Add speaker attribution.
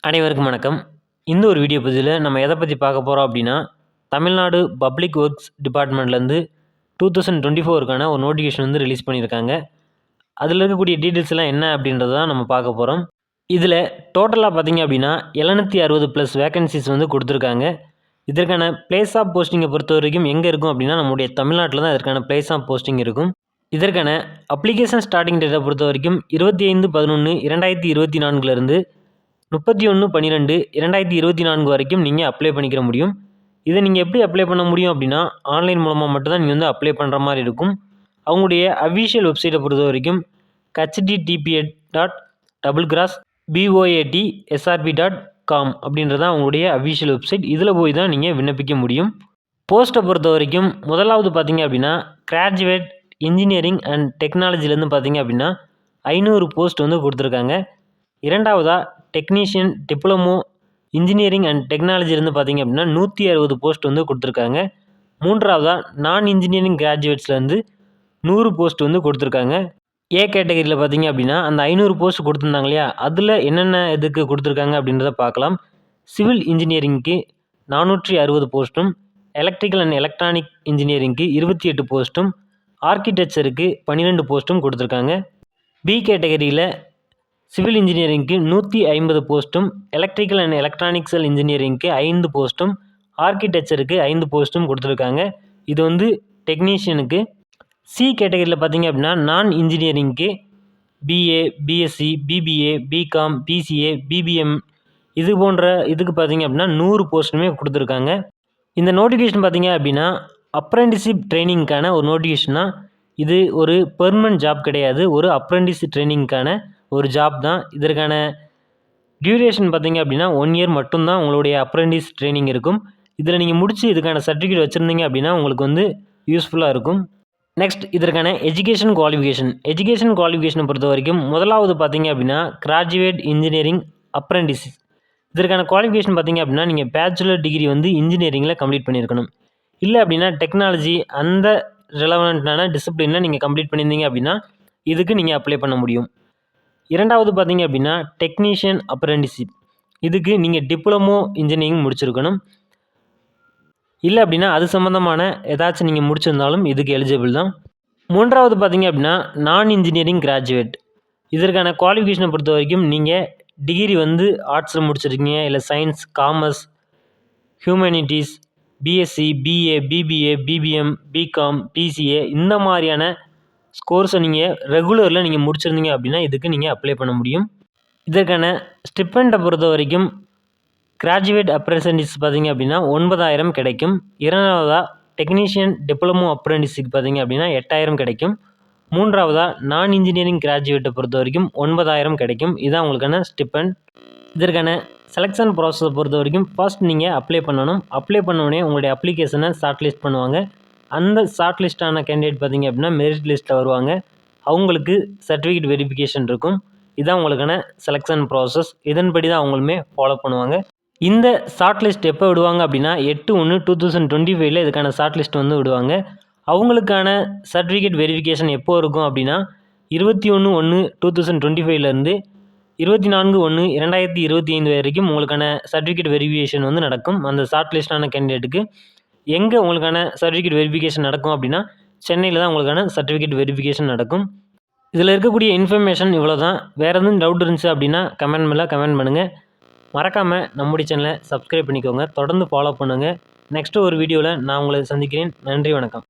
Speaker 1: அனைவருக்கும் வணக்கம். இந்த ஒரு வீடியோ பதிவில் நம்ம எதை பற்றி பார்க்க போகிறோம் அப்படின்னா, தமிழ்நாடு பப்ளிக் ஒர்க்ஸ் டிபார்ட்மெண்ட்லேருந்து 2024க்கான ஒரு நோட்டிஃபிகேஷன் வந்து ரிலீஸ் பண்ணியிருக்காங்க. அதில் இருக்கக்கூடிய டீட்டெயில்ஸ் எல்லாம் என்ன அப்படின்றத தான் நம்ம பார்க்க போகிறோம். இதில் டோட்டலாக பார்த்தீங்க அப்படின்னா 760 ப்ளஸ் வேகன்சிஸ் வந்து கொடுத்துருக்காங்க. இதற்கான பிளேஸ் ஆஃப் போஸ்டிங்கை பொறுத்த வரைக்கும் எங்கே இருக்கும் அப்படின்னா, நம்முடைய தமிழ்நாட்டில் தான் இதற்கான பிளேஸ் ஆஃப் போஸ்டிங் இருக்கும். இதற்கான அப்ளிகேஷன் ஸ்டார்டிங் டேட்டை பொறுத்த வரைக்கும் 25/11/2024 31/12/2024 வரைக்கும் நீங்கள் அப்ளை பண்ணிக்கிற முடியும். இதை நீங்கள் எப்படி அப்ளை பண்ண முடியும் அப்படின்னா, ஆன்லைன் மூலமாக மட்டும்தான் நீங்கள் வந்து அப்ளை பண்ணுற மாதிரி இருக்கும். அவங்களுடைய அஃபிஷியல் வெப்சைட்டை பொறுத்த வரைக்கும் http://boatsrb.com அப்படின்றது அவங்களுடைய அஃபிஷியல் வெப்சைட். இதில் போய் தான் நீங்கள் விண்ணப்பிக்க முடியும். போஸ்ட்டை பொறுத்த வரைக்கும் முதலாவது பார்த்தீங்க அப்படின்னா, கிராஜுவேட் இன்ஜினியரிங் அண்ட் டெக்னாலஜிலேருந்து பார்த்தீங்க அப்படின்னா 500 போஸ்ட் வந்து கொடுத்துருக்காங்க. இரண்டாவதாக டெக்னீஷியன் டிப்ளமோ இன்ஜினியரிங் அண்ட் டெக்னாலஜிலேருந்து பார்த்தீங்க அப்படின்னா 160 போஸ்ட் வந்து கொடுத்துருக்காங்க. மூன்றாவதாக நான் இன்ஜினியரிங் கிராஜுவேட்ஸ்லேருந்து 100 போஸ்ட் வந்து கொடுத்துருக்காங்க. ஏ கேட்டகரியில் பார்த்தீங்க அப்படின்னா அந்த 500 போஸ்ட் கொடுத்துருந்தாங்க இல்லையா, அதில் என்னென்ன இதுக்கு கொடுத்துருக்காங்க அப்படின்றத பார்க்கலாம். சிவில் இன்ஜினியரிங்க்கு 460 போஸ்ட்டும், எலக்ட்ரிக்கல் அண்ட் எலக்ட்ரானிக் இன்ஜினியரிங்க்கு 28 போஸ்ட்டும், ஆர்கிடெக்சருக்கு 12 போஸ்ட்டும் கொடுத்துருக்காங்க. பி கேட்டகரியில் சிவில் இன்ஜினியரிங்க்கு 150 போஸ்ட்டும், எலக்ட்ரிக்கல் அண்ட் எலக்ட்ரானிக்ஸல் இன்ஜினியரிங்க்கு 5 போஸ்ட்டும், ஆர்கிடெக்சருக்கு 5 போஸ்ட்டும் கொடுத்துருக்காங்க. இது வந்து டெக்னீஷியனுக்கு. சி கேட்டகரியில் பார்த்தீங்க அப்படின்னா நான் இன்ஜினியரிங்க்கு BA, BSc, BBA, BCom, BCA, BBM இது போன்ற இதுக்கு பார்த்தீங்க அப்படின்னா 100 போஸ்ட்டுமே கொடுத்துருக்காங்க. இந்த நோட்டிஃபிகேஷன் பார்த்தீங்க அப்படின்னா அப்ரெண்டிஸ்ஷிப் ட்ரைனிங்க்கான ஒரு நோட்டிஃபிகேஷன் தான். இது ஒரு பெர்மனன்ட் ஜாப் கிடையாது, ஒரு அப்ரெண்டிஸ் ட்ரைனிங்க்கான ஒரு ஜாப் தான். இதற்கான டியூரேஷன் பார்த்தீங்க அப்படின்னா 1 இயர் மட்டும்தான் உங்களுடைய அப்ரெண்டிஸ் ட்ரைனிங் இருக்கும். இதில் நீங்கள் முடித்து இதுக்கான சர்டிஃபிகேட் வச்சுருந்தீங்க அப்படின்னா உங்களுக்கு வந்து யூஸ்ஃபுல்லாக இருக்கும். நெக்ஸ்ட் இதற்கான எஜுகேஷன் குவாலிஃபிகேஷனை பொறுத்த வரைக்கும் முதலாவது பார்த்தீங்க அப்படின்னா கிராஜுவேட் இன்ஜினியரிங் அப்ரெண்டிஸ். இதற்கான குவாலிஃபிகேஷன் பார்த்தீங்க அப்படின்னா நீங்கள் பேச்சுலர் டிகிரி வந்து இன்ஜினியரிங்கில் கம்ப்ளீட் பண்ணியிருக்கணும். இல்லை அப்படின்னா டெக்னாலஜி அந்த ரெலவெண்ட்டான டிசிப்ளினில் நீங்கள் கம்ப்ளீட் பண்ணியிருந்தீங்க அப்படின்னா இதுக்கு நீங்கள் அப்ளை பண்ண முடியும். இரண்டாவது பார்த்தீங்க அப்படின்னா டெக்னீஷியன் அப்ரெண்டிஸ்ஷிப். இதுக்கு நீங்கள் டிப்ளமோ இன்ஜினியரிங் முடிச்சிருக்கணும். இல்லை அப்படின்னா அது சம்மந்தமான ஏதாச்சும் நீங்கள் முடிச்சிருந்தாலும் இதுக்கு எலிஜிபிள் தான். மூன்றாவது பார்த்தீங்க அப்படின்னா நான் இன்ஜினியரிங் கிராஜுவேட். இதற்கான குவாலிஃபிகேஷனை பொறுத்த வரைக்கும் நீங்கள் டிகிரி வந்து ஆர்ட்ஸில் முடிச்சிருக்கீங்க, இல்லை science, commerce, humanities, BSc, BA, BBA, BBM, BCom, BCA இந்த மாதிரியான கோர்ஸை நீங்கள் ரெகுலரில் நீங்கள் முடிச்சிருந்தீங்க அப்படின்னா இதுக்கு நீங்கள் அப்ளை பண்ண முடியும். இதற்கான ஸ்டிப்பெண்டை பொறுத்த வரைக்கும் கிராஜுவேட் அப்ரெண்டிஸ் பார்த்தீங்க அப்படின்னா 9,000 கிடைக்கும். இரண்டாவதாக டெக்னீஷியன் டிப்ளமோ அப்ரெண்டிஸுக்கு பார்த்தீங்க அப்படின்னா 8,000 கிடைக்கும். மூன்றாவதாக நான் இன்ஜினியரிங் கிராஜுவேட்டை பொறுத்த வரைக்கும் 9,000 கிடைக்கும். இதுதான் உங்களுக்கான ஸ்டிப்பெண்ட். இதற்கான செலெக்ஷன் ப்ராசஸை பொறுத்த வரைக்கும் ஃபர்ஸ்ட் நீங்கள் அப்ளை பண்ணணும். அப்ளை பண்ண உடனே உங்களுடைய அப்ளிகேஷனை ஷார்ட் லிஸ்ட் பண்ணுவாங்க. அந்த ஷார்ட் லிஸ்ட்டான கேண்டிடேட் பார்த்திங்க அப்படின்னா மெரிட் லிஸ்ட்டில் வருவாங்க. அவங்களுக்கு சர்டிஃபிகேட் வெரிஃபிகேஷன் இருக்கும். இதுதான் உங்களுக்கான செலெக்ஷன் ப்ராசஸ். இதன்படி தான் அவங்களுமே ஃபாலோ பண்ணுவாங்க. இந்த ஷார்ட் லிஸ்ட் எப்போ விடுவாங்க அப்படின்னா 8/1/2025 இதுக்கான ஷார்ட் லிஸ்ட் வந்து விடுவாங்க. அவங்களுக்கான சர்டிஃபிகேட் வெரிஃபிகேஷன் எப்போ இருக்கும் அப்படின்னா 21/1/2025 24/1/2025 வரைக்கும் உங்களுக்கான சர்டிஃபிகேட் வெரிஃபிகேஷன் வந்து நடக்கும். அந்த ஷார்ட் லிஸ்டான கேண்டிடேட்டுக்கு எங்கே உங்களுக்கான சர்டிஃபிகேட் வெரிஃபிகேஷன் நடக்கும் அப்படின்னா சென்னையில் தான் உங்களுக்கான சர்டிஃபிகேட் வெரிஃபிகேஷன் நடக்கும். இதில் இருக்கக்கூடிய இன்ஃபர்மேஷன் இவ்வளோ தான். வேறு எதுவும் டவுட் இருந்துச்சு அப்படின்னா கமெண்ட் பண்ணுங்கள். மறக்காமல் நம்முடைய சேனலை சப்ஸ்கிரைப் பண்ணிக்கோங்க. தொடர்ந்து ஃபாலோ பண்ணுங்கள். நெக்ஸ்ட்டு ஒரு வீடியோவில் நான் உங்களை சந்திக்கிறேன். நன்றி, வணக்கம்.